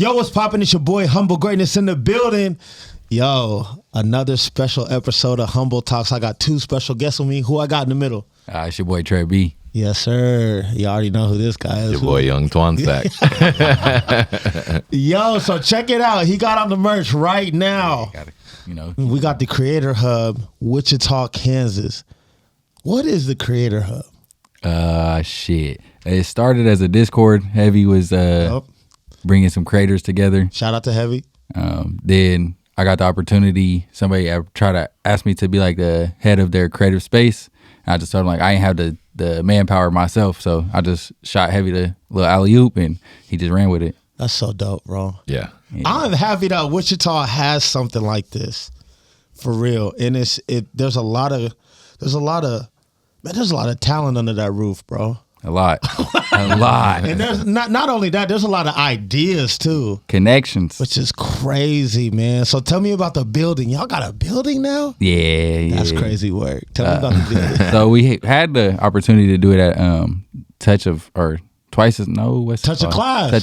Yo, what's poppin'? It's your boy Humble Greatness in the building. Yo, another special episode of Humble Talks. I got two special guests with me. Who I got in the middle? It's your boy Trey B. Yes, sir. You already know who this guy is. Your boy Young Twansack. Yo, so check it out. He got on the merch right now. We got the Creator Hub, Wichita, Kansas. What is the Creator Hub? Shit. It started as a Discord. Heavy was bringing some creators together. Shout out to Heavy. Then I got the opportunity. Somebody tried to ask me to be like the head of their creative space. And I just told him like I ain't have the manpower myself, so I just shot Heavy the little alley-oop and he just ran with it. That's so dope, bro. Yeah. I'm happy that Wichita has something like this, for real. And there's a lot of talent under that roof, bro. A lot. And there's not only that, there's a lot of ideas too. Connections. Which is crazy, man. So tell me about the building. Y'all got a building now? Yeah. That's crazy work. Tell me about the building. So we had the opportunity to do it at Touch of Class. Touch of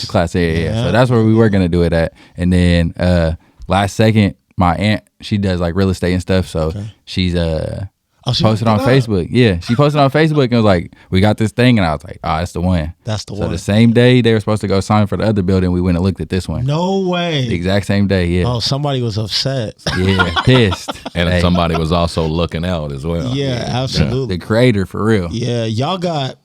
Class, yeah. So that's where we were gonna do it at. And then last second, my aunt, she does like real estate and stuff. So she's she posted on Facebook. Yeah, she posted on Facebook and was like, "We got this thing," and I was like, "Oh, that's the one." That's the so one. The same day they were supposed to go sign for the other building, we went and looked at this one. No way. The exact same day. Yeah. Oh, somebody was upset. Yeah, pissed. And somebody was also looking out as well. Yeah, absolutely. The creator for real. Yeah, y'all got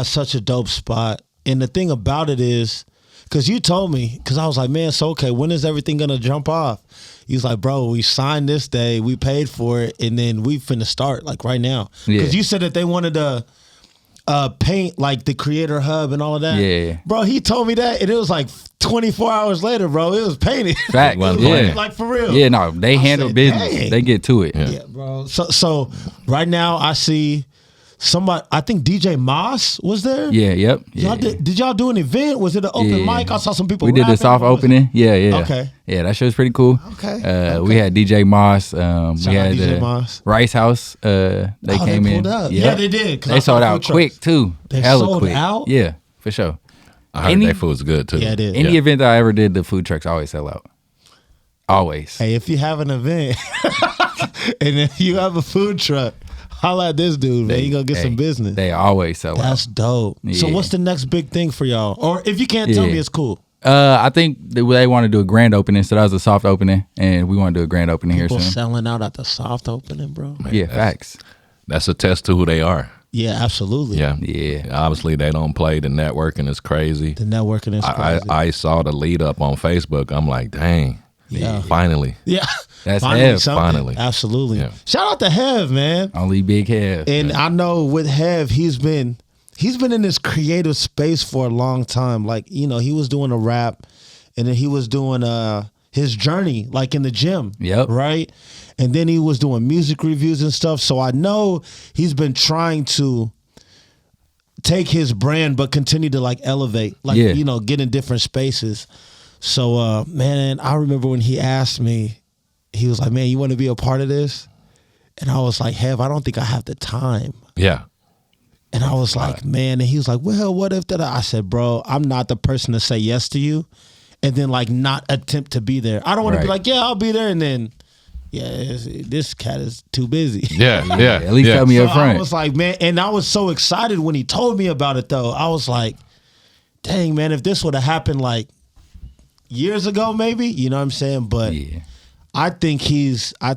such a dope spot. And the thing about it is, because you told me, because I was like, man, so okay, when is everything going to jump off? He was like, bro, we signed this day, we paid for it, and then we finna start like right now. Because you said that they wanted to paint like the Creator Hub and all of that. Yeah. Bro, he told me that, and it was like 24 hours later, bro, it was painted. Fact. Like for real. Yeah, no, they handle business. Dang. They get to it. Yeah, bro. So right now I see somebody, I think DJ Moss was there. Yeah, yep. Did y'all do an event? Was it an open mic? I saw some people. We did the soft opening. Yeah. Okay. Yeah, that shit was pretty cool. Okay. We had DJ Moss. We had DJ Moss. Rice House. They came in. Up. Yeah, they did. They sold out quick too. They Hella sold quick. out? Yeah, for sure. I heard their food's good too. Yeah, it is. Any event that I ever did, the food trucks always sell out. Always. Hey, if you have an event and if you have a food truck, holla at this dude, man. You gonna get some business. They always sell out. That's dope. Yeah. So what's the next big thing for y'all? Or if you can't tell me, it's cool. I think they want to do a grand opening, so that was a soft opening, and we want to do a grand opening People here soon. selling out at the soft opening, bro. Man, yeah, facts. That's a test to who they are. Yeah, absolutely. Yeah. Obviously, they don't play. The networking is crazy. The networking is crazy. I saw the lead up on Facebook. I'm like, dang. Yeah. Finally. Yeah. That's Hev. Finally. Absolutely. Yeah. Shout out to Hev, man. Only big Hev. And I know with Hev, he's been in this creative space for a long time. Like, he was doing a rap and then he was doing his journey, like in the gym. Yep. Right? And then he was doing music reviews and stuff. So I know he's been trying to take his brand but continue to like elevate, like, get in different spaces. So, man, I remember when he asked me, he was like, man, you want to be a part of this? And I was like, Hev, I don't think I have the time. Yeah. And I was like, man, and he was like, well, what if that? I said, bro, I'm not the person to say yes to you and then like not attempt to be there. I don't want to be like, yeah, I'll be there. And then, this cat is too busy. Yeah. At least tell me up front. I was like, man, and I was so excited when he told me about it though. I was like, dang, man, if this would have happened like years ago, maybe, you know what I'm saying? But I think he's, I'm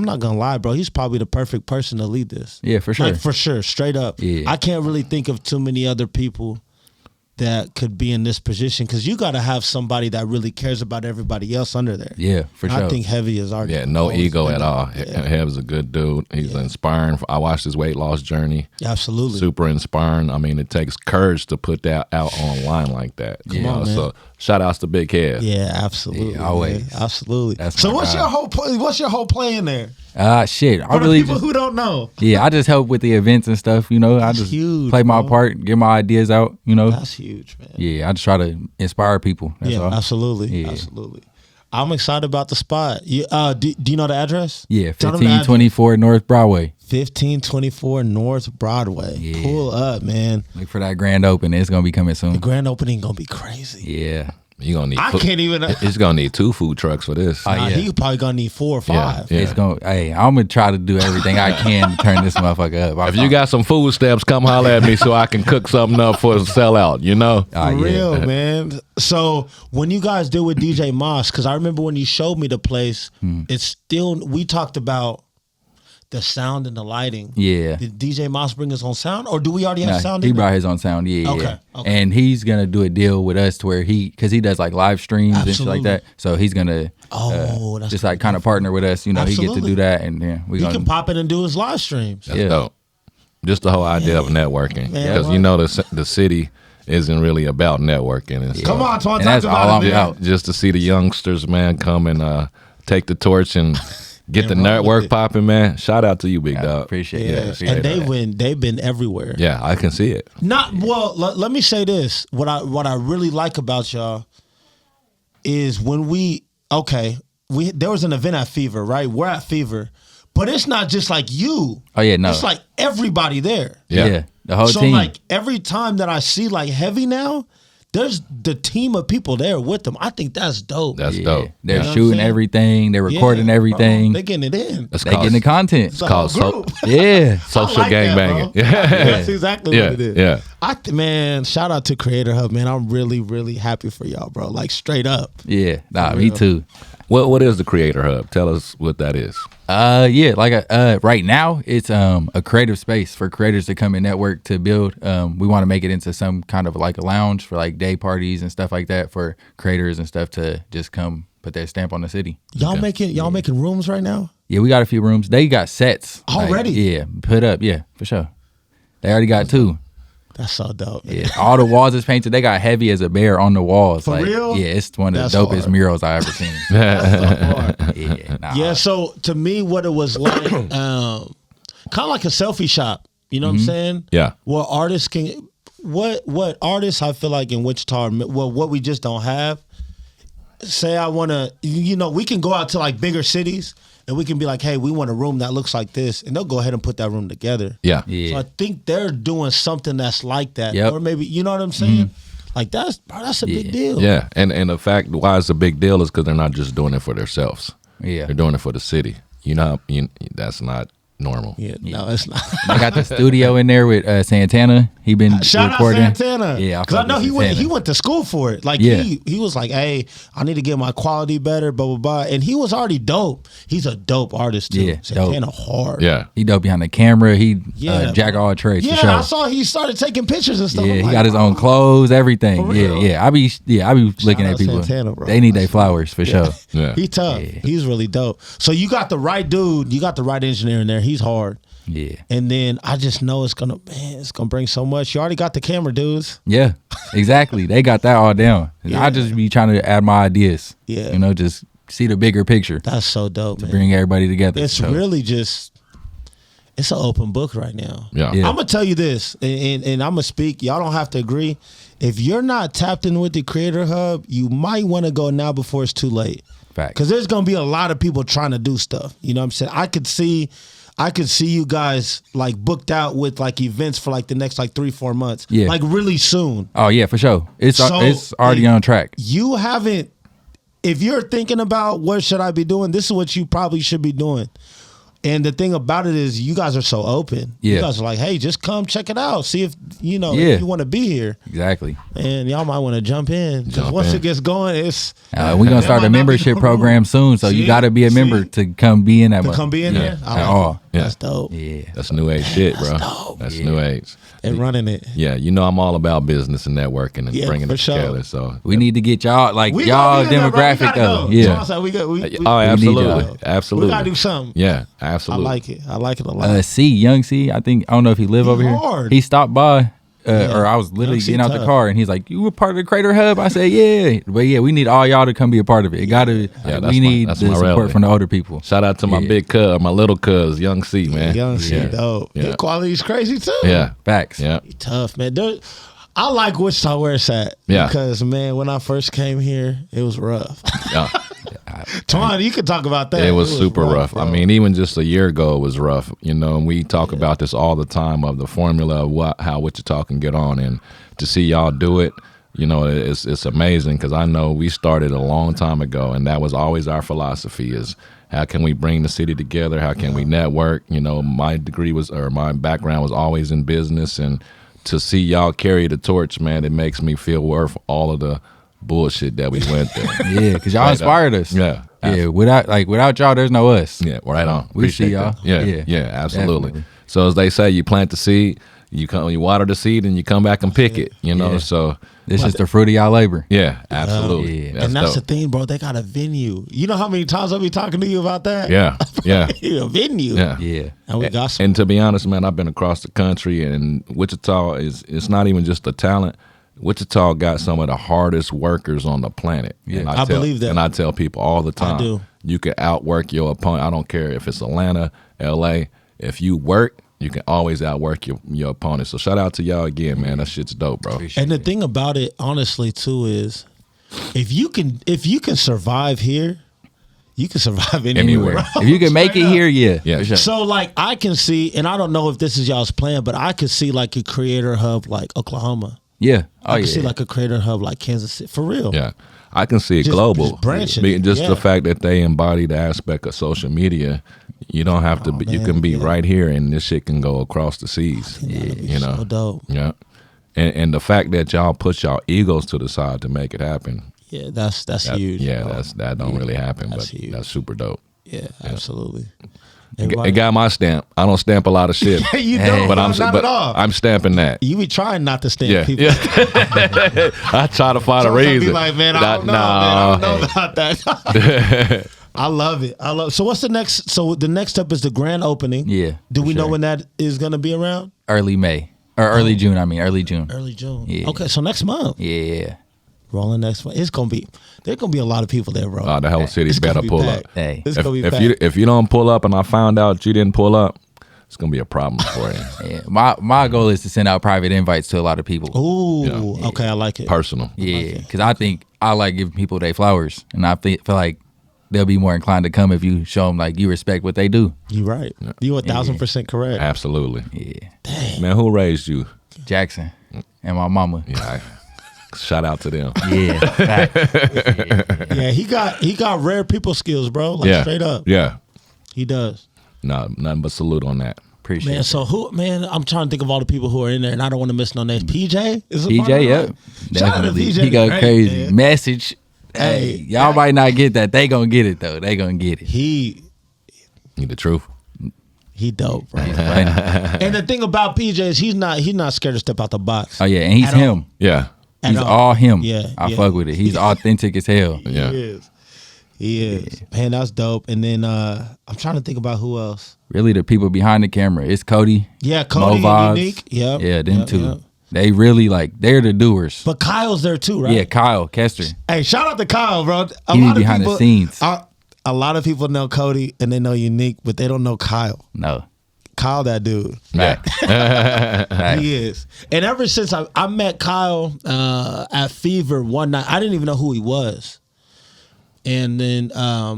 not gonna lie, bro. He's probably the perfect person to lead this. Yeah, for sure. Like, for sure, straight up. Yeah. I can't really think of too many other people that could be in this position because you got to have somebody that really cares about everybody else under there. Yeah, for sure. I think Heavy is already. Yeah, no ego at all. Hev's a good dude. He's inspiring. I watched his weight loss journey. Absolutely. Super inspiring. I mean, it takes courage to put that out online like that. Come on, man. So shout outs to Big Hev. Yeah, absolutely. Yeah, always. Man. Absolutely. That's so my what's guy. your whole plan there? Shit. For the people who don't know. Yeah, I just help with the events and stuff, I just huge, play my bro. part, get my ideas out, That's huge, man. Yeah, I just try to inspire people. That's all. Absolutely. Yeah. Absolutely. I'm excited about the spot. You, do you know the address? Yeah, Tell them the address. 1524 North Broadway. 1524 North Broadway. Yeah. Pull up, man. Look for that grand opening. It's gonna be coming soon. The grand opening gonna be crazy. Yeah. You gonna need. I can't even. It's gonna need 2 food trucks for this. Oh, yeah. He probably gonna need 4 or 5. Yeah. It's going. Hey, I'm gonna try to do everything I can to turn this motherfucker up. If you got some food stamps, come holler at me so I can cook something up for the sellout. You know. Oh, For yeah. real, man. So when you guys did with DJ Moss, because I remember when you showed me the place, it's still, we talked about the sound and the lighting. Yeah. Did DJ Moss bring his own sound, or do we already have Nah, sound? he in there? brought his own sound. Yeah, Okay, yeah. okay. And he's gonna do a deal with us to where because he does like live streams and shit like Absolutely. that. So he's gonna That's just like kind of partner with us. You know, he get to Absolutely. do that, and yeah, we He gonna can pop in and do his live streams. That's Yeah. dope. Just the whole idea of networking, Man, because you know the city isn't really about networking. And stuff. Come on, Twan, And talk that's about all it, I'm man. about. Just to see the youngsters, man, come and take the torch and get the And roll with network it. popping, man. Shout out to you, big I dog. appreciate Yeah, it. Appreciate and it. they've been everywhere. Yeah, I can see it. Not well. Let me say this: what I really like about y'all is when there was an event at Fever, right? We're at Fever, but it's not just like you. Oh yeah, no. It's like everybody there. Yeah. the whole So team. like every time that I see like Heavy now, there's the team of people there with them. I think that's dope. That's yeah. dope. They're You know what I'm shooting saying? everything. They're recording Yeah, everything. bro, they getting it in. It's They getting the content. It's a called whole group. Yeah. social I like that, gangbanging. bro. That's exactly Yeah, what it is. yeah. Man, shout out to Creator Hub, man. I'm really, really happy for y'all, bro. Like straight up. Yeah. Nah, For me real. too. What is the Creator Hub? Tell us what that is. Yeah, like right now it's a creative space for creators to come and network to build. We want to make it into some kind of like a lounge for like day parties and stuff like that for creators and stuff to just come put their stamp on the city. Y'all making rooms right now? Yeah, we got a few rooms. They got sets Already? Like, yeah, put up. Yeah, for sure. They already got 2. That's so dope. Man. Yeah, all the walls is painted. They got Heavy as a bear on the walls. For like, real? Yeah, it's one of That's the dopest hard. murals I ever seen. Yeah, nah. Yeah, so to me, what it was like, kind of like a selfie shop. You know what I'm saying? Yeah. What artists can, what artists I feel like in Wichita, well, what we just don't have. Say I want to, we can go out to like bigger cities and we can be like, hey, we want a room that looks like this, and they'll go ahead and put that room together. Yeah. Yeah. So I think they're doing something that's like that, Yep. or maybe you know what I'm saying. Like that's a big deal. Yeah. And the fact why it's a big deal is because they're not just doing it for themselves. Yeah. They're doing it for the city. That's not normal. Yeah, no, it's not. They got the studio in there with Santana. He been Shout recording. out Santana. Yeah, because I know he went to school for it. Like Yeah. he was like, hey, I need to get my quality better, blah blah blah. And he was already dope. He's a dope artist too. Yeah, Santana hard. Yeah. He dope behind the camera. He Yeah, jack of all trades Yeah, for sure. I saw he started taking pictures and stuff. Yeah, I'm he like, got his own clothes, everything. For Yeah, real? yeah. I be looking out at people. Santana, bro. They need their flowers for sure. Yeah. He tough. He's really dope. So you got the right dude. You got the right engineer in there. He's hard. Yeah, And then I just know it's gonna bring so much. You already got the camera dudes. yeah, exactly. They got that all down. Yeah. I just be trying to add my ideas. Yeah. Just see the bigger picture, That's so dope, man. bring everybody together. It's So, really just, it's an open book right now. Yeah. Yeah. I'm gonna tell you this, and I'm gonna speak. Y'all don't have to agree. If you're not tapped in with the Creator Hub, you might want to go now before it's too late. Facts. Because there's gonna be a lot of people trying to do stuff. You know what I'm saying? I could see you guys like booked out with like events for like the next like 3-4 months. Yeah. Like really soon. Oh yeah, for sure. It's So, already if on track. You haven't. If you're thinking about what should I be doing, this is what you probably should be doing. And the thing about it is, you guys are so open. Yeah. You guys are like, hey, just come check it out. See if Yeah. if you want to be here. Exactly. And y'all might want to jump in. Because Jump once in. it gets going, it's We're gonna There start might a not be membership no program room. soon, so you See? got to be a member See? to come be in that. to come be in there. I At like all. it. Yeah. That's dope. Yeah. That's new age shit, bro. dope. That's Yeah. new age. They're running it. Yeah, I'm all about business and networking and Yeah, bringing for it sure. together. So We need to get y'all like We y'all gotta be in there, bro. We demographic gotta though. go. Yeah. Johnson, we oh, need absolutely, y'all. absolutely. We gotta do something. Yeah, I absolutely. like it. I like it a lot. Young C, I think I don't know if he live He over here. hard. He stopped by. Yeah. Or I was literally Young C getting out the tough. car and he's like, "You were part of the Creator Hub?" I said, "Yeah." But yeah, we need all y'all to come be a part of it. It gotta. that's we need that's the my support relevant. from the older people. Shout out to my Yeah. big cuz, my little cuz, Young C, man. Young C, yeah. dope. Yeah. His quality's crazy too. Yeah, Facts. yeah. He tough, man. I like Wichita where it's at. Yeah. Because man, when I first came here, it was rough. Yeah. Twan, you could talk about that. It was super rough. bro. I mean, even just a year ago, it was rough. And we talk about this all the time of the formula of how Wichita can get on, and to see y'all do it, it's amazing because I know we started a long time ago, and that was always our philosophy: is how can we bring the city together? How can we network? My my background was always in business, and to see y'all carry the torch, man, it makes me feel worth all of the bullshit that we went through. Yeah, because y'all inspired us. Yeah. Yeah, without y'all, there's no us. Yeah, right on. We see Appreciate y'all. that. Yeah, absolutely. Definitely. So as they say, you plant the seed, you water the seed, and you come back and pick it. Yeah. So This is the fruit of y'all labor. yeah, absolutely. Yeah. And that's dope. the thing, bro. They got a venue. You know how many times I'll be talking to you about that? Yeah, yeah, A venue. yeah. Yeah. And we got some. And to be honest, man, I've been across the country, and Wichita it's not even just the talent. Wichita got some of the hardest workers on the planet. Yeah. And I believe that. And I tell people all the time, do. you can outwork your opponent. I don't care if it's Atlanta, LA. If you work, you can always outwork your opponent. So shout out to y'all again, man. That shit's dope, bro. And the thing about it, honestly, too, is if you can survive here, you can survive anywhere. Anywhere. bro. If you can make it Straight up. here, yeah. Yeah. For sure. So like I can see, and I don't know if this is y'all's plan, but I could see like a creator hub like Oklahoma. Yeah. Oh, I can yeah. see like a creator hub like Kansas City. For real. Yeah, I can see it Just- global. just branching Be- it, Just yeah. the fact that they embody the aspect of social media. You don't have to. Oh, Be, you man, can be yeah. right here, and this shit can go across the seas. That'd be You know. so dope. Yeah, and the fact that y'all put y'all egos to the side to make it happen. Yeah, that's That, huge. Yeah, bro. that don't really happen, That's but huge. that's super dope. Yeah, absolutely. It got my stamp. I don't stamp a lot of shit, you Hey. don't, but I'm not at all. I'm stamping that. You be trying not to stand Yeah, people. yeah. I try to find a Sometimes reason. Be like, man, I don't know, Nah. man. I don't know about that. I love it. So what's the next? So the next step is the grand opening. Yeah. Do for we know sure. when that is going to be around? Early May. Or early June, early June. Early June. Yeah. Okay, so next month. Yeah. Rolling next month. There's gonna be a lot of people there, bro. The whole city It's gonna better be pull packed. up. Hey. It's gonna be If packed. you don't pull up, and I found out you didn't pull up, it's gonna be a problem for you. Yeah. My goal is to send out private invites to a lot of people. Ooh, okay, I like it. Personal. Yeah, because I think I like giving people their flowers, and I feel like they'll be more inclined to come if you show them like you respect what they do. You right. You 1,000% correct. Absolutely. Yeah, Man, who raised you? Jackson and my mama. Yeah. Shout out to them. Yeah, facts. Yeah, he got rare people skills, bro. Like Yeah. straight up. Yeah. He does. No, nothing but salute on that. Appreciate Man, it. so I'm trying to think of all the people who are in there, and I don't want to miss no names. PJ is a part of PJ, it, yep, right? Shout out to definitely. PJ. He go Great, crazy. man. Message. Hey, y'all might not get that. They gonna get it though. They gonna get it. He The truth. dope, bro. Funny. And the thing about PJ is he's not scared to step out the box. Oh yeah, and he's At all. him. Yeah. At He's all. all him. Yeah, I yeah. fuck with it. He's authentic as hell. Yeah. He is. Man, that's dope. And then I'm trying to think about who else. Really, the people behind the camera. It's Cody. Yeah, Cody Mo and Vibes. Unique. Yep. Yeah, them Yep, two. yep. They really they're the doers. But Kyle's there too, right? Yeah, Kyle Kester. Hey, shout out to Kyle, bro. He be behind the scenes. A lot of people know Cody and they know Unique, but they don't know Kyle. No. Kyle, that dude. Yeah. He is. And ever since I met Kyle at Fever one night, I didn't even know who he was. And then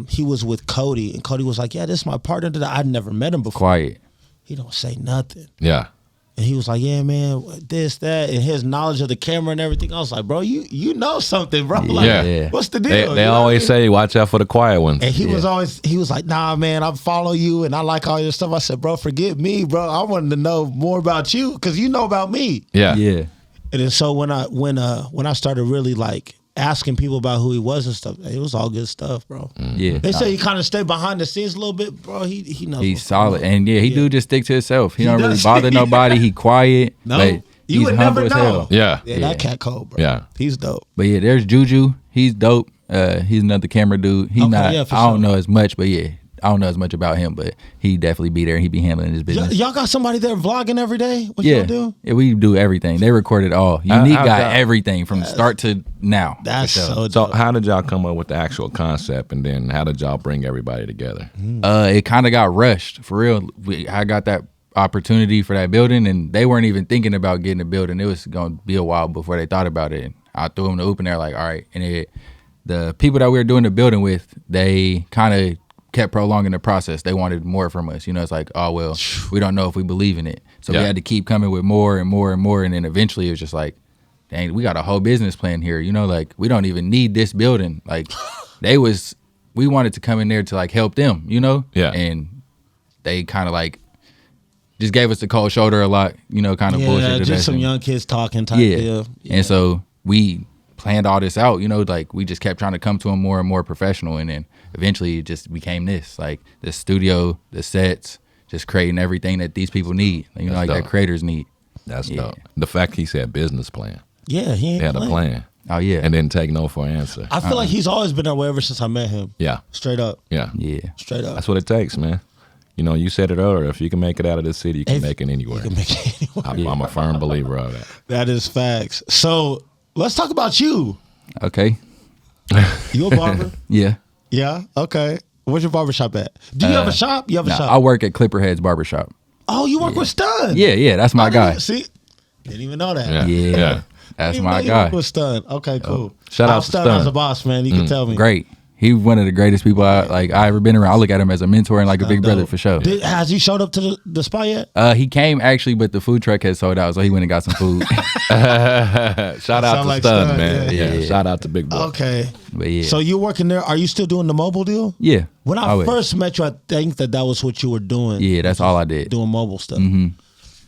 he was with Cody, and Cody was like, "Yeah, this is my partner." I'd never met him before. Quiet. He don't say nothing. Yeah. And he was like, "Yeah, man, this, that," and his knowledge of the camera and everything. I was like, "Bro, you know something, bro? Like, Yeah. what's the deal?" They You know what always I mean? say, watch out for the quiet ones. And he was like, "Nah, man, I follow you and I like all your stuff." I said, "Bro, forget me, bro. I wanted to know more about you because you know about me." Yeah. Yeah. And then so when I started really like asking people about who he was and stuff, it was all good stuff, bro. Yeah. They say he kind of stayed behind the scenes a little bit, bro. He knows. He's what's solid. going on. And yeah, he do just stick to himself. He don't really does. bother nobody. He quiet. No, but you he's would humble never as know. hell. Yeah. Yeah, that cat cold, bro. Yeah. He's dope. But yeah, there's Juju. He's dope. He's another camera dude. He's Okay, not yeah, for I don't sure. know as much, but yeah. I don't know as much about him, but he definitely be there. He be handling his business. Y'all got somebody there vlogging every day? What y'all do? Yeah, we do everything. They record it all. Unique I've got got- everything from start to now. That's for sure. so So dope. how did y'all come up with the actual concept, and then how did y'all bring everybody together? It kind of got rushed for real. I got that opportunity for that building, and they weren't even thinking about getting a building. It was gonna be a while before they thought about it. And I threw them the open there, like, all right, and the people that we were doing the building with, they kind of kept prolonging the process. They wanted more from us. You know, it's like, oh, well, we don't know if we believe in it. So we had to keep coming with more and more and more. And then eventually it was just like, dang, we got a whole business plan here. You know, like, we don't even need this building. Like, we wanted to come in there to like help them, you know? Yeah. And they kind of like just gave us the cold shoulder a lot, you know, kind of bullshit. Yeah, just some young kids talking type Yeah. deal. Yeah. And so we planned all this out, you know, like we just kept trying to come to them more and more professional. And then eventually it just became this, like the studio, the sets, just creating everything that these people need, you know, like dope. that creators need. That's dope. The fact he said business plan. Yeah, he ain't He had a playing. plan. Oh, yeah. And didn't take no for an answer. I feel like he's always been that way ever since I met him. Yeah. Straight up. Yeah. Yeah. Straight up. That's what it takes, man. You know, you said it earlier. If you can make it out of this city, you can make it anywhere. You can make it anywhere. I'm a firm believer of that. That is facts. So let's talk about you. Okay. You a barber? Yeah. Yeah. Okay. Where's your barbershop at? Do you have a shop? You have a Nah, shop? I work at Clipperhead's Barbershop. Oh, you work with Stun? Yeah, that's my guy. See, didn't even know that. Yeah. Yeah. That's Didn't my even know guy. you work with Stun. Okay, cool. Shout out to Stun Stun. as a boss, man. You can tell me. Great. He's one of the greatest people I ever been around. I look at him as a mentor and like a big brother Dope. for sure. Has he showed up to the spot yet? He came actually, but the food truck had sold out, so he went and got some food. Shout out to like Stun, Stun, man. yeah. Yeah. Yeah. Shout out to Big Boy. Okay. But yeah. So you're working there. Are you still doing the mobile deal? yeah. When I Always. first met you, I think that was what you were doing. Yeah, that's all I did. Doing mobile stuff. Mm-hmm.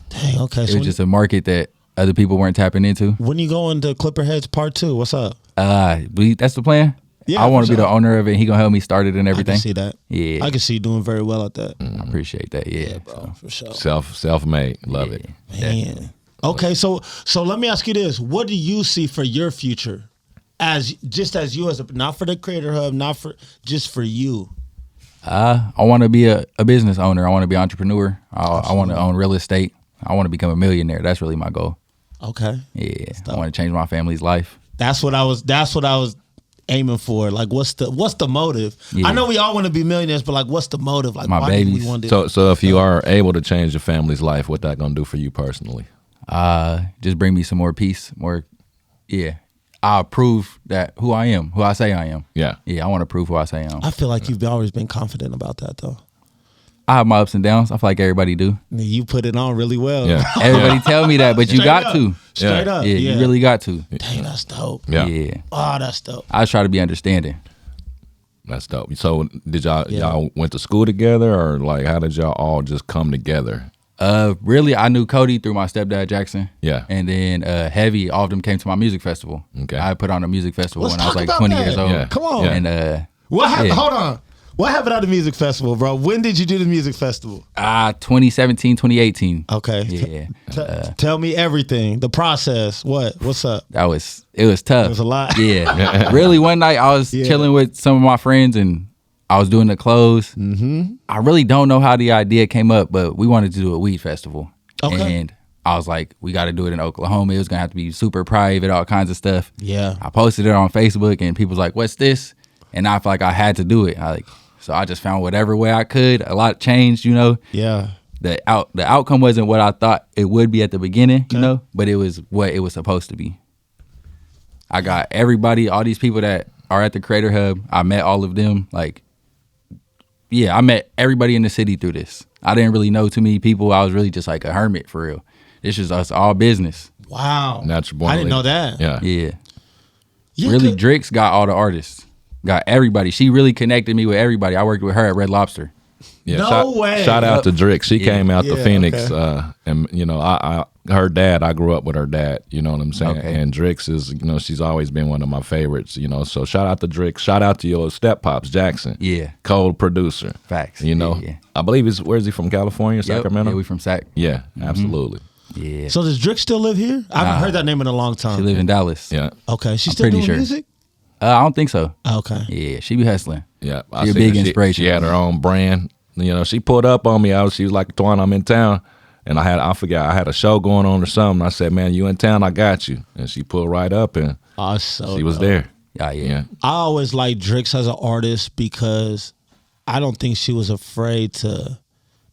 Dang. Okay. It So was just a market that other people weren't tapping into. when you go into Clipperheads Part 2, what's up? That's the plan. Yeah, I want for to be the sure. owner of it. He gonna help me start it and I everything. can see that. Yeah. I can see you doing very well at that. I appreciate that. Yeah. Bro, for sure. Self-made. Love it. Man. Okay, so let me ask you this: what do you see for your future, as you as not for the Creator Hub, not for just for you? I want to be a business owner. I want to be an entrepreneur. I want to own real estate. I want to become a millionaire. That's really my goal. Okay, Yeah. I want to change my family's life. that's what I was aiming for. Like, what's the motive? Yeah. I know we all want to be millionaires, but like, what's the motive? Like, My why do babies. we want to? So if you are able to change your family's life, what that gonna do for you personally? Just bring me some more peace, I'll prove that who I am, who I say I am. Yeah. Yeah, I want to prove who I say I am. I feel like you've always been confident about that, though. I have my ups and downs. I feel like everybody do. You put it on really well. Yeah. Everybody tell me that, but you Straight got up. to. Straight Yeah. up. Yeah, you really got to. Dang, that's dope. Yeah. Yeah. Oh, that's dope. I try to be understanding. That's dope. So did y'all Yeah. y'all went to school together, or like how did y'all all just come together? Really, I knew Cody through my stepdad Jackson. Yeah. And then Heavy, all of them came to my music festival. Okay. I put on a music festival Let's when I was talk like about 20 that. years old. Yeah. Come on. Yeah. And What happened? Yeah. Hold on. What happened at the music festival, bro? When did you do the music festival? 2017, 2018. Okay. Yeah. Tell me everything. The process. What's up? It was tough. It was a lot. Yeah. Really, one night I was Yeah. chilling with some of my friends and I was doing the clothes. Mm-hmm. I really don't know how the idea came up, but we wanted to do a weed festival. Okay. And I was like, we got to do it in Oklahoma. It was going to have to be super private, all kinds of stuff. Yeah. I posted it on Facebook and people was like, what's this? And I felt like I had to do it. So I just found whatever way I could. A lot changed, you know. Yeah. The outcome wasn't what I thought it would be at the beginning, you know, but it was what it was supposed to be. I got everybody, all these people that are at the Creator Hub. I met all of them. I met everybody in the city through this. I didn't really know too many people. I was really just like a hermit for real. This is us all business. Wow. Natural born I didn't know elite. that. Yeah. Yeah. You Really, could- Drix got all the artists. Got everybody. She really connected me with everybody. I worked with her at Red Lobster. Yeah, No way. Shout out to Drix. She Yeah. came out Yeah, to Phoenix, okay. and you know, I her dad. I grew up with her dad. You know what I'm saying? Okay. And Drix is, you know, she's always been one of my favorites. You know, so shout out to Drix. Shout out to your step pops, Jackson. Yeah. cold producer. Facts. You know, Yeah. I believe where's he from? California, Yep. Sacramento. Yeah, we from Sac. Yeah, absolutely. Yeah. So does Drix still live here? I haven't Nah. heard that name in a long She time. live in Dallas. Yeah, Okay. She's I'm still pretty doing sure. music? I don't think so. Okay. Yeah, she be hustling. yeah. She a seen big her. inspiration. She had her own brand. You know, she pulled up on me. She was like, "Twan, I'm in town." And I had a show going on or something. I said, "Man, you in town? I got you." And she pulled right up, and Oh, so she was dope. there. Yeah, yeah. Yeah, I always liked Drix as an artist because I don't think she was afraid to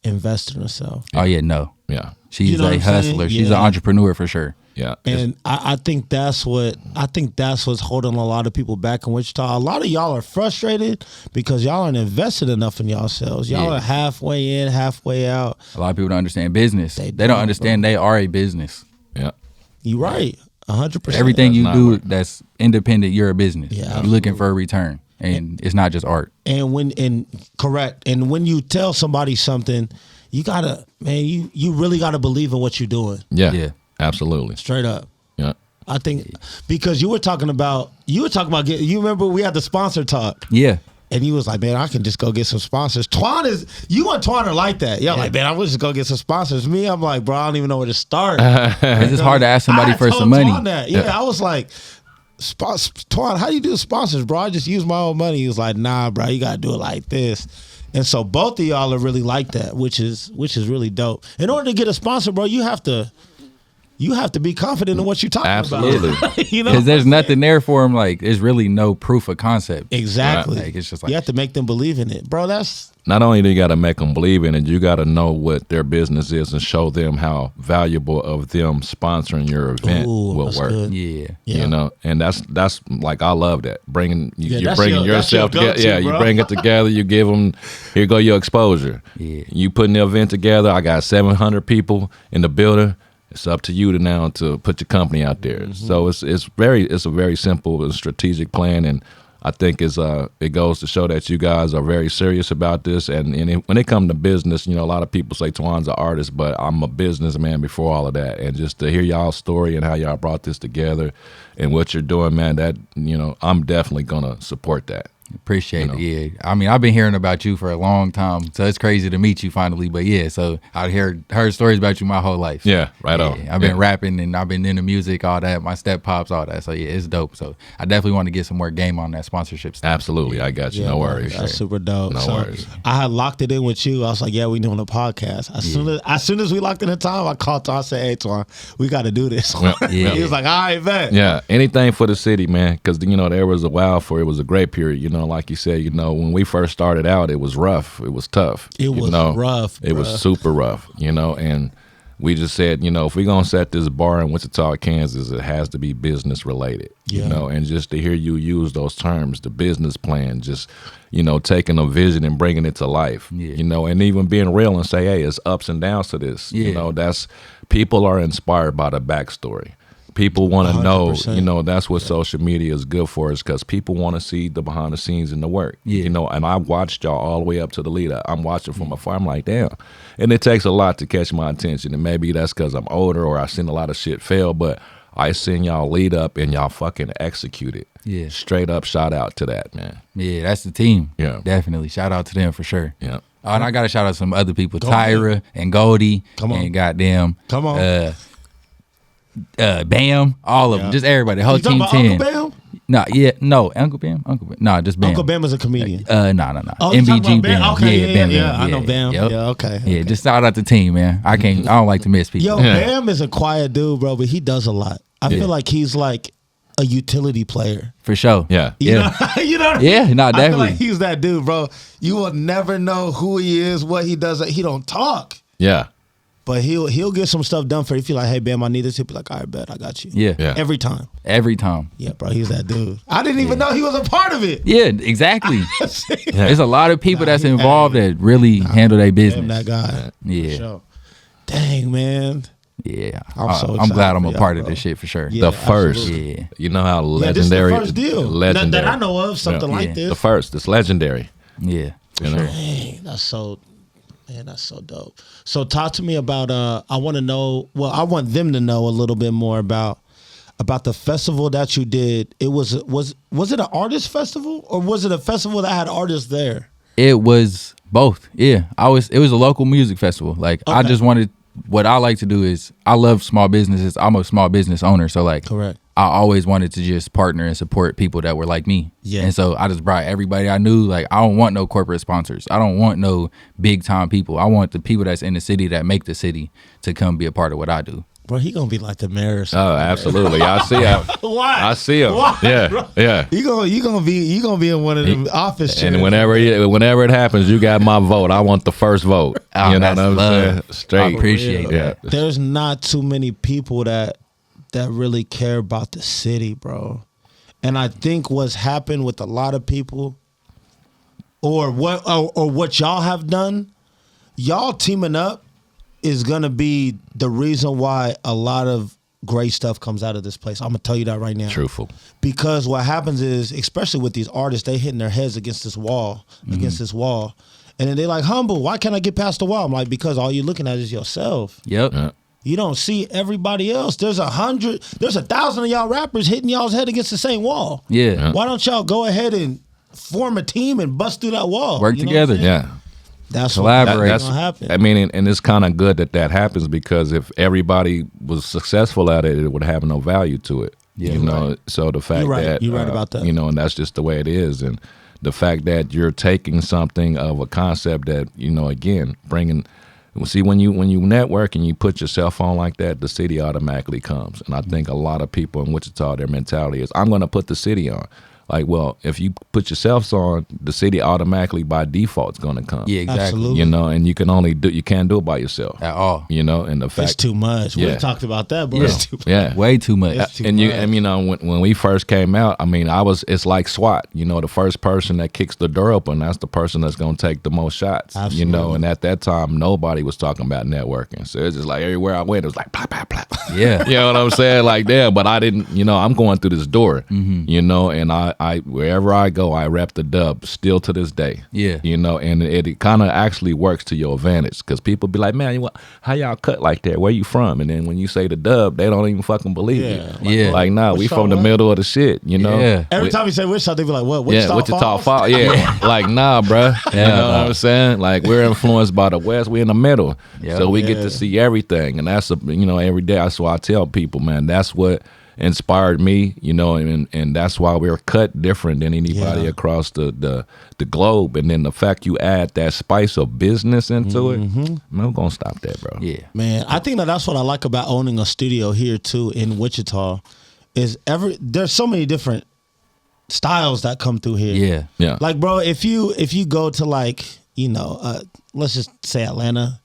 invest in herself. Oh yeah, no. yeah. She's You know a what I'm saying? hustler. She's Yeah. an entrepreneur for sure. Yeah. And I think that's what's holding a lot of people back in Wichita. A lot of y'all are frustrated because y'all aren't invested enough in yourselves. Y'all are halfway in, halfway out. A lot of people don't understand business. They don't understand they are a business. Yeah. You right. 100%. Everything you do right. that's independent, you're a business. Yeah, You're looking for a return. And it's not just art. Correct. And when you tell somebody something, you gotta, man, you really gotta believe in what you're doing. Yeah. Yeah. Absolutely. Straight up. Yeah. I think because you were talking about you remember we had the sponsor talk. Yeah. And he was like, man, I can just go get some sponsors. You and Twan are like that. Yeah, like, man, I would just go get some sponsors. Me, I'm like, bro, I don't even know where to start. It's just hard to ask somebody for some money. Twan that. Yeah, I was like, Twan, how do you do sponsors, bro? I just use my own money. He was like, nah, bro, you gotta do it like this. And so both of y'all are really like that, which is really dope. In order to get a sponsor, bro, you have to be confident in what you're talking Absolutely. about. You know, Because there's nothing there for them. Like, there's really no proof of concept. exactly. Like, it's just like, you have to make them believe in it, bro. That's Not only do you got to make them believe in it, you got to know what their business is and show them how valuable of them sponsoring your event will that's work. good. yeah. Yeah. You know, and that's like, I love that. You're that's bringing that's your yourself together. go-to, Yeah, you bro. bring it together. You give them, here go your exposure. Yeah. You putting the event together. I got 700 people in the building. It's up to you to put your company out there. Mm-hmm. So it's a very simple and strategic plan, and I think it goes to show that you guys are very serious about this. And when it comes to business, you know, a lot of people say Twan's an artist, but I'm a businessman before all of that. And just to hear y'all's story and how y'all brought this together and what you're doing, man, that, you know, I'm definitely gonna support that. Appreciate it. Yeah. I mean, I've been hearing about you for a long time, so it's crazy to meet you finally. But yeah, so I heard stories about you my whole life. Yeah, right on. I've been rapping and I've been into music, all that, my step pops, all that. So yeah, it's dope. So I definitely want to get some more game on that sponsorship stuff. Absolutely, I got you. No worries. That's super dope. No worries. I had locked it in with you. I was like, yeah, we doing a podcast. As soon as we locked in the time, I called Twan. I said, hey, Twan, we got to do this. Yeah. He was like, all right, bet. Yeah, anything for the city, man. Because, you know, there was a while it was a great period. You know, like you said, you know, when we first started out, it was rough. It was tough. It was rough. It was super rough, you know. And we just said, you know, if we're going to set this bar in Wichita, Kansas, it has to be business related, you know. And just to hear you use those terms, the business plan, just, you know, taking a vision and bringing it to life, you know, and even being real and say, hey, it's ups and downs to this. You know, people are inspired by the backstory. People want to know, you know, that's what social media is good for, is because people want to see the behind the scenes and the work, you know. And I watched y'all all the way up to the lead up. I'm watching from afar. I'm like, damn. And it takes a lot to catch my attention. And maybe that's because I'm older or I've seen a lot of shit fail, but I seen y'all lead up and y'all fucking execute it. Yeah. Straight up shout out to that, man. Yeah, that's the team. Yeah. Definitely. Shout out to them for sure. Yeah. Oh, and I got to shout out some other people, Go Tyra ahead. and Goldie. Come on. And goddamn. Come on. Bam, all of them, just everybody, the whole You talking team about 10. Uncle Bam? No, Uncle Bam, no, just Bam. Uncle Bam is a comedian. No. Oh, you talking MBG about Bam. Okay, Bam, yeah. Bam, I know Bam. Yep. Yeah, okay. Yeah, just shout out the team, man. I don't like to miss people. Yo, Bam is a quiet dude, bro, but he does a lot. I feel like he's like a utility player. For sure. Yeah. You Yeah. know, you know what I mean? Yeah, no, I feel definitely. like he's that dude, bro. You will never know who he is, what he does. He don't talk, Yeah. but he'll get some stuff done for you. If you're like, hey, Bam, I need this. He'll be like, all right, bet, I got you. Yeah. Yeah. Every time. Every time. Yeah, bro, he's that dude. I didn't even know he was a part of it. Yeah, exactly. There's a lot of people that's involved that really handle their Damn, business. that guy. Yeah. For sure. Dang, man. Yeah. I'm so I'm glad excited I'm for a y'all, part of bro. this shit for sure. Yeah. The first. absolutely. Yeah. You know how Yeah, this is the legendary. first deal Legendary. that I know of, something like Yeah. this. The first. It's legendary. Yeah. For You know? sure. Dang, that's so dope. So talk to me about I want to know, well, I want them to know a little bit more about the festival that you did. It was it an artist festival or was it a festival that had artists there? It was both. Yeah. It was a local music festival. Like I Okay. just wanted, what I like to do is I love small businesses. I'm a small business owner. So like Correct. I always wanted to just partner and support people that were like me. Yeah. And so I just brought everybody I knew. Like I don't want no corporate sponsors. I don't want no big time people. I want the people that's in the city that make the city to come be a part of what I do. Bro, he gonna be like the mayor or something. Oh, absolutely. I see him. Why? I see him. Why, Yeah. bro? Yeah. You gonna be in one of them office chairs. And whenever it happens, you got my vote. I want the first vote. Oh, you know that's what I'm love. saying? Straight. I appreciate Yeah. that. There's not too many people that that really care about the city, bro. And I think what's happened with a lot of people, or what y'all have done, y'all teaming up is gonna be the reason why a lot of great stuff comes out of this place. I'm gonna tell you that right now. Truthful. Because what happens is, especially with these artists, they hitting their heads against this wall, and then they like, Humble, why can't I get past the wall? I'm like, because all you're looking at is yourself. Yep. Yeah. You don't see everybody else. There's 1,000 of y'all rappers hitting y'all's head against the same wall. Yeah. Why don't y'all go ahead and form a team and bust through that wall? Work You know together. what I'm saying? Yeah. That's Collaborate. what's gonna happen. I mean, and it's kind of good that happens, because if everybody was successful at it, it would have no value to it. Yeah, you know. So the fact You're right. that You're right about that. You know, and that's just the way it is, and the fact that you're taking something of a concept that, you know, again, bringing. See, when you network and you put yourself on like that, the city automatically comes. And I think a lot of people in Wichita, their mentality is, I'm going to put the city on. Like, well, if you put yourselves on, the city automatically by default is going to come. Yeah, exactly. Absolutely. You know, and you can't do it by yourself. At all. You know, and the fact. It's too much. We Yeah. talked about that, bro. Yeah. It's too much. Yeah. Way too much. It's too And much. you know, when we first came out, I mean, it's like SWAT. You know, the first person that kicks the door open, that's the person that's going to take the most shots. Absolutely. You know, and at that time, nobody was talking about networking. So it's just like everywhere I went, it was like, blah, blah, blah. Yeah. You know what I'm saying? Like, yeah, but I didn't, you know, I'm going through this door, you know, and I wherever I go, I rep the dub still to this day. Yeah. You know, and it kind of actually works to your advantage, because people be like, man, how y'all cut like that? Where you from? And then when you say the dub, they don't even fucking believe Yeah. you. Yeah. Like, nah, we Wichita from the what? middle of the shit, you know? Yeah. Every time you say Wichita, they be like, what? Yeah, Wichita Falls. Yeah. Like, nah, bruh. You Yeah. know what I'm saying? Like, we're influenced by the West. We're in the middle. Yeah. So we get Yeah. to see everything. And that's, you know, every day. That's why I tell people, man, that's what inspired me, you know, and that's why we're cut different than anybody Yeah. across the globe. And then the fact you add that spice of business into it, man, we're going to stop that, bro. Yeah. Man, I think that's what I like about owning a studio here too in Wichita, is there's so many different styles that come through here. Yeah. Yeah. Like, bro, if you go to, like, you know, let's just say Atlanta.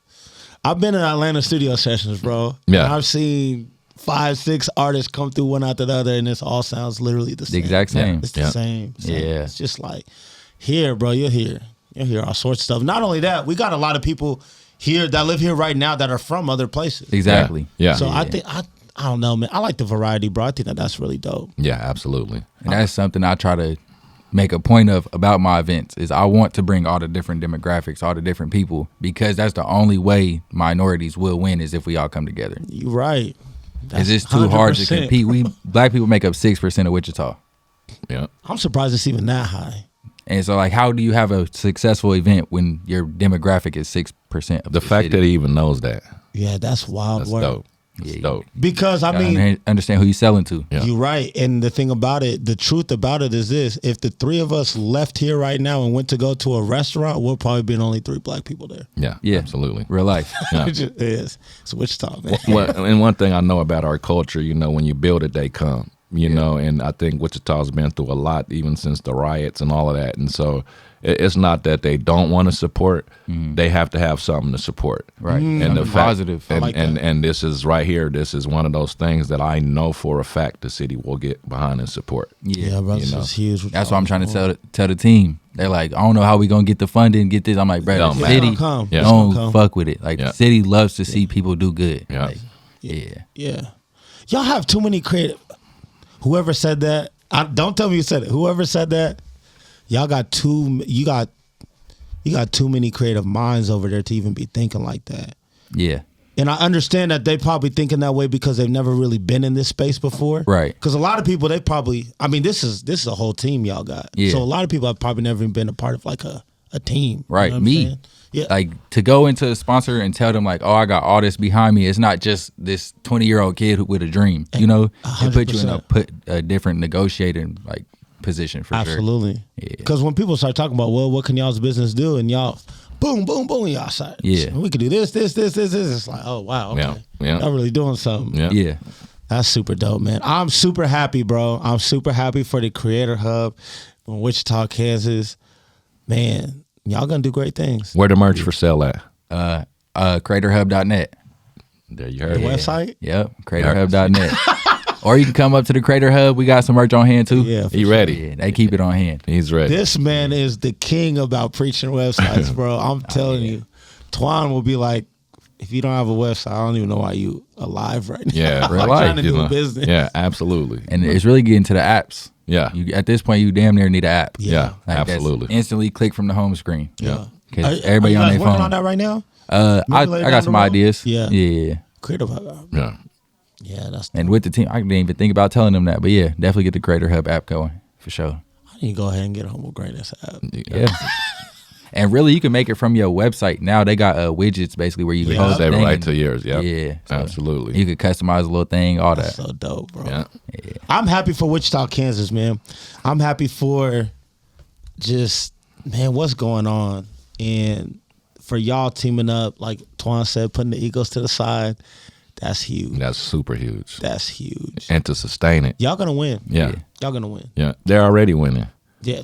I've been in Atlanta studio sessions, bro. Yeah. And I've seen 5-6 artists come through one after the other, and this all sounds literally the same. The exact same. It's the Yeah. same. Yeah. It's just like here, bro. You'll hear all sorts of stuff. Not only that, we got a lot of people here that live here right now that are from other places. Exactly. Yeah. So I think I don't know, man. I like the variety, bro. I think that's really dope. Yeah, absolutely. And that's something I try to make a point of about my events is I want to bring all the different demographics, all the different people, because that's the only way minorities will win is if we all come together. You're right. It's just too hard to 100%. compete. Black people make up 6% of Wichita. Yeah. I'm surprised it's even that high. And so, like, how do you have a successful event when your demographic is 6% of The fact that he even knows that, Yeah, that's wild that's work. dope. That's Yeah. dope. Because I Gotta mean, understand who you're selling to. Yeah. you're right. And the thing about it, the truth about it is this: if the three of us left here right now and went to go to a restaurant, we'll probably be only 3 black people there. Yeah, Yeah. absolutely. Real life. Yeah. It just is. It's Wichita, man. And one thing I know about our culture, you know, when you build it, they come. You know, and I think Wichita's been through a lot, even since the riots and all of that. And so it's not that they don't want to support; they have to have something to support. Right. And Something the fact, positive. and, I like and that. and this is right here. This is one of those things that I know for a fact the city will get behind and support. Yeah, bro, this know. is huge. That's what I'm trying to tell the team. They're like, I don't know how we gonna get the funding, get this. I'm like, bro, Don't the matter. city It's gonna come. Yeah. It's gonna don't come. fuck with it. Like Yeah. the city loves to see people do good. Yeah. Like, yeah. Yeah. Y'all have too many creative. Whoever said that, don't tell me you said it. Whoever said that, y'all got you got too many creative minds over there to even be thinking like that. Yeah. And I understand that they probably thinking that way because they've never really been in this space before. Right. Because a lot of people, this is a whole team y'all got. Yeah. So a lot of people have probably never even been a part of like a team. You Right. know what I'm Me. saying? Yeah. Like to go into a sponsor and tell them like, oh, I got all this behind me. It's not just this 20-year-old kid with a dream. You know, it put you in 100%. a different negotiating like position for sure. Absolutely. Yeah. Because when people start talking about, well, what can y'all's business do? And y'all, boom, boom, boom, y'all start. Yeah. We could do this. It's like, oh, wow. Okay. Yeah, yeah. Y'all really doing something. Yeah. Yeah. That's super dope, man. I'm super happy, bro. I'm super happy for the Creator Hub in Wichita, Kansas. Man, y'all gonna do great things. Where the merch for sale at? Creatorhub.net. There you heard The it. website? Yep. Creatorhub.net. Or you can come up to the Creator Hub. We got some merch on hand too. Yeah, He ready. Yeah, they keep it on hand. He's ready. this man is the king about preaching websites, bro. I'm telling you, Twan will be like, if you don't have a website, I don't even know why you alive right now. Yeah, Real like life, trying to do business. Yeah, absolutely. And it's really getting to the apps. Yeah, You at this point, you damn near need an app. yeah, Like, that's absolutely. instantly click from the home screen. Yeah. Because everybody are on you guys their working phone. on that right now? I Maybe later got down some the road? ideas. Yeah. Yeah. Creative Hub. Yeah. Yeah, that's. And with the team, I didn't even think about telling them that. But yeah, definitely get the Creator Hub app going for sure. I need to go ahead and get a Humble Greatness app. Yeah. And really, you can make it from your website. Now they got widgets basically where you can Yeah. post Save it thing right and- to yours. Yep. Yeah. So Absolutely. you could customize a little thing, all that. That's so dope, bro. Yeah. I'm happy for Wichita, Kansas, man. I'm happy for just, man, what's going on. And for y'all teaming up, like Twan said, putting the egos to the side, that's huge. That's super huge. That's huge. And to sustain it. Y'all gonna win. Yeah. Y'all gonna win. Yeah. They're already winning. Yeah,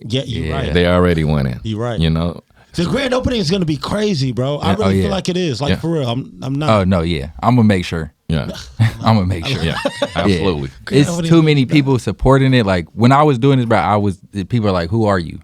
yeah, you're Yeah. right. They're already winning. You're right. You know? The grand opening is gonna be crazy, bro. I Yeah. really Oh, feel yeah. like it is. Like Yeah. for real. I'm not. Oh no, yeah. I'm gonna make sure. Yeah. I'm gonna make sure. Yeah. Absolutely. It's Nobody too many knows that. people supporting it. Like when I was doing this, bro, people are like, "Who are you?"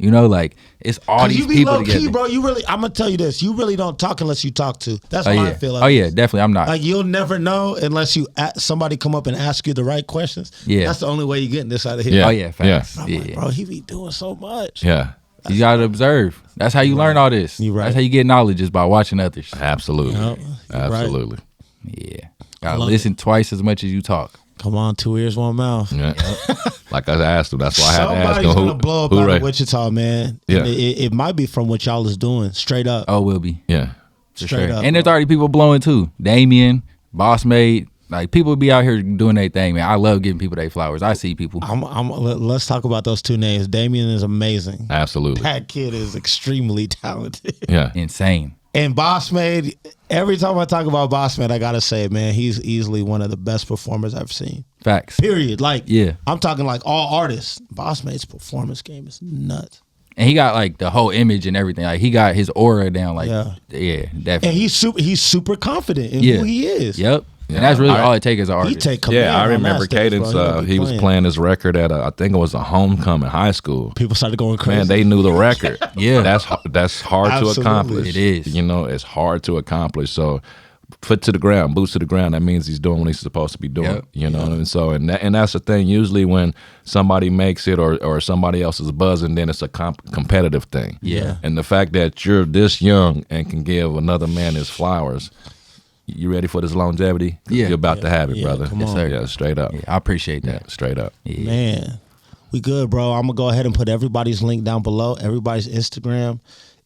You know, like it's all 'Cause these you be people low together. key, bro. You really. I'm gonna tell you this. You really don't talk unless you talk to. That's Oh what yeah. I feel like. Oh yeah, definitely. I'm not. Like you'll never know unless you somebody come up and ask you the right questions. Yeah. That's the only way you getting this out of here. Yeah. Oh yeah, facts. I'm Yeah. like, bro, he be doing so much. Yeah. You gotta observe. That's how you learn all this. You right. That's how you get knowledge is by watching others. Absolutely. Yep. You're right. Absolutely. Yeah. Gotta love listen twice as much as you talk. Come on, 2 ears, 1 mouth. Yeah. Like I asked him. That's why I had to ask Somebody's him gonna blow up who out right. of Wichita, man. Yeah. And it might be from what y'all is doing, straight up. Oh, will be. Yeah. For Straight sure. up, And there's bro. already people blowing too. Damien, Boss Made. Like people be out here doing their thing, man. I love giving people their flowers. I see people. Let's talk about those 2 names. Damien is amazing. Absolutely. That kid is extremely talented. Yeah. Insane. And Boss Made, every time I talk about Boss Made, I gotta say, man, he's easily one of the best performers I've seen. Facts. Period. Like, Yeah. I'm talking like all artists. Boss Made's performance game is nuts. And he got like the whole image and everything. Like he got his aura down. Like Yeah. yeah, And definitely. he's super confident in Yeah. who he is. Yep. And that's really I- all it takes as an He artist. take command. Yeah, I on remember that stage, Cadence. bro. Don't be He was playing his record at I think it was a homecoming high school. People started going crazy. Man, they knew the record. Yeah. that's hard Absolutely. to accomplish. It is. You know, it's hard to accomplish. So, foot to the ground, boots to the ground. That means he's doing what he's supposed to be doing. Yep. You know, and so and that's the thing. Usually, when somebody makes it or somebody else is buzzing, then it's a competitive thing. Yeah. And the fact that you're this young and can give another man his flowers. You ready for this longevity? 'Cause Yeah. You're about to have it, Yeah, brother. come Yes, on. sir. Yeah, straight up. Yeah, I appreciate Yeah, that. straight up. Yeah. Man, we good, bro. I'm gonna go ahead and put everybody's link down below, everybody's Instagram.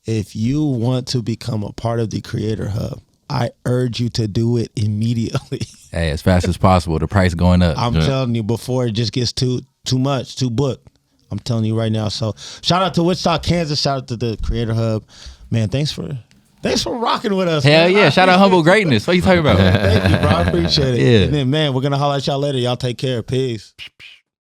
If you want to become a part of the Creator Hub, I urge you to do it immediately. Hey, as fast as possible. The price going up. I'm telling you, before it just gets too much, too booked. I'm telling you right now. So shout out to Wichita, Kansas. Shout out to the Creator Hub. Man, thanks for rocking with us. Hell man. yeah. I Shout out Humble Greatness. What you talking about? Thank you, bro. I appreciate it. Yeah. And then, man, we're gonna holler at y'all later. Y'all take care. Peace.